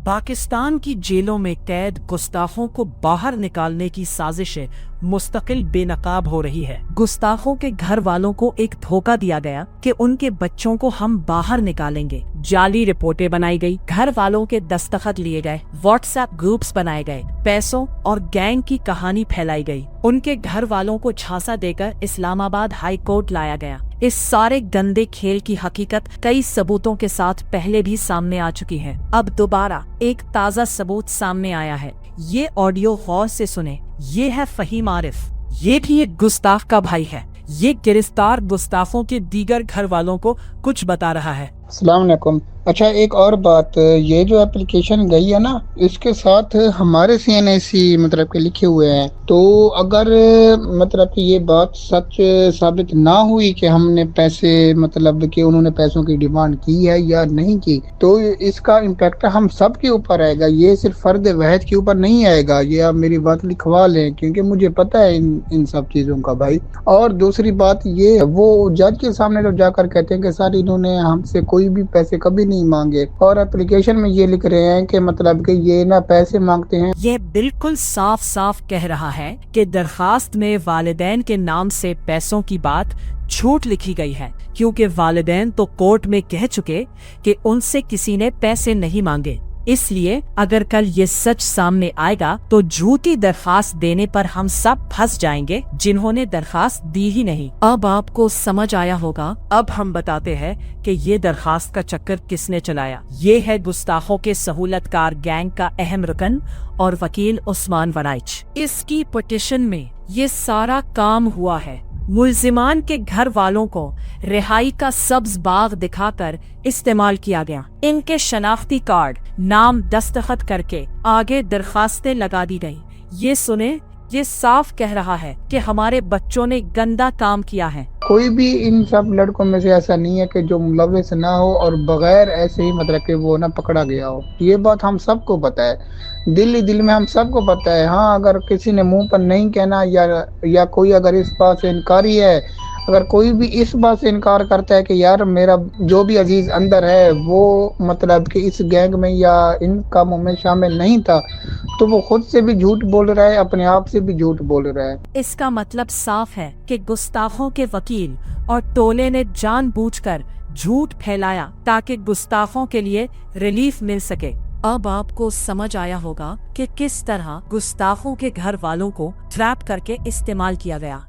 पाकिस्तान की जेलों में कैद गुस्ताखों को बाहर निकालने की साजिशें मुस्तकिल बेनकाब हो रही है। गुस्ताखों के घर वालों को एक धोखा दिया गया कि उनके बच्चों को हम बाहर निकालेंगे। जाली रिपोर्टें बनाई गई, घर वालों के दस्तखत लिए गए, व्हाट्सएप ग्रुप्स बनाए गए, पैसों और गैंग की कहानी फैलाई गई। उनके घर वालों को झांसा देकर इस्लामाबाद हाई कोर्ट लाया गया। इस सारे गंदे खेल की हकीकत कई सबूतों के साथ पहले भी सामने आ चुकी है। अब दोबारा एक ताज़ा सबूत सामने आया है। ये ऑडियो गौर से सुने। ये है फहीम आरिफ। ये भी एक गुस्ताख का भाई है। ये गिरफ्तार गुस्ताखों के दीगर घर वालों को कुछ बता रहा है। अस्सलाम वालेकुम। अच्छा, एक और बात, ये जो एप्लीकेशन गई है ना, इसके साथ हमारे CNAC मतलब के लिखे हुए हैं। तो अगर मतलब कि ये बात सच साबित ना हुई कि हमने पैसे मतलब कि उन्होंने पैसों की डिमांड की है या नहीं की, तो इसका इम्पैक्ट हम सब के ऊपर आएगा। ये सिर्फ फर्द वहद के ऊपर नहीं आएगा। ये आप मेरी बात लिखवा लें, क्योंकि मुझे पता है इन सब चीज़ों का भाई। और दूसरी बात ये, वो जज के सामने तो जाकर कहते हैं कि सर इन्होंने हमसे कोई भी पैसे कभी नहीं मांगे, और एप्लीकेशन में ये लिख रहे हैं कि मतलब कि ये ना पैसे मांगते हैं। ये बिल्कुल साफ साफ कह रहा है कि दरखास्त में वालिदैन के नाम से पैसों की बात झूठ लिखी गई है, क्योंकि वालिदैन तो कोर्ट में कह चुके कि उनसे किसी ने पैसे नहीं मांगे। इसलिए अगर कल ये सच सामने आएगा तो झूठी दरखास्त देने पर हम सब फंस जाएंगे जिन्होंने दरखास्त दी ही नहीं। अब आपको समझ आया होगा। अब हम बताते हैं कि ये दरखास्त का चक्कर किसने चलाया। ये है गुस्ताखों के सहूलतकार गैंग का अहम रुकन और वकील उस्मान वराइच। इसकी पिटीशन में ये सारा काम हुआ है। मुल्जिमान के घर वालों को रिहाई का सब्ज बाग दिखाकर इस्तेमाल किया गया। इनके शनाख्ती कार्ड, नाम दस्तखत करके आगे दरखास्तें लगा दी गई। ये सुने, ये साफ कह रहा है कि हमारे बच्चों ने गंदा काम किया है। कोई भी इन सब लड़कों में से ऐसा नहीं है कि जो मुलव्विस ना हो और बगैर ऐसे ही मतलब कि वो ना पकड़ा गया हो। ये बात हम सबको पता है, दिल ही दिल में हम सबको पता है। हाँ, अगर किसी ने मुंह पर नहीं कहना या कोई अगर इस बात से इनकारी है, अगर कोई भी इस बात से इनकार करता है कि यार मेरा जो भी अजीज अंदर है वो मतलब कि इस गैंग में या इन कामों में शामिल नहीं था, तो वो खुद से भी झूठ बोल रहा है, अपने आप से भी झूठ बोल रहा है। इसका मतलब साफ है कि गुस्ताखों के वकील और टोले ने जानबूझकर झूठ फैलाया ताकि गुस्ताखों के लिए रिलीफ मिल सके। अब आपको समझ आया होगा कि किस तरह गुस्ताखों के घर वालों को ट्रैप करके इस्तेमाल किया गया।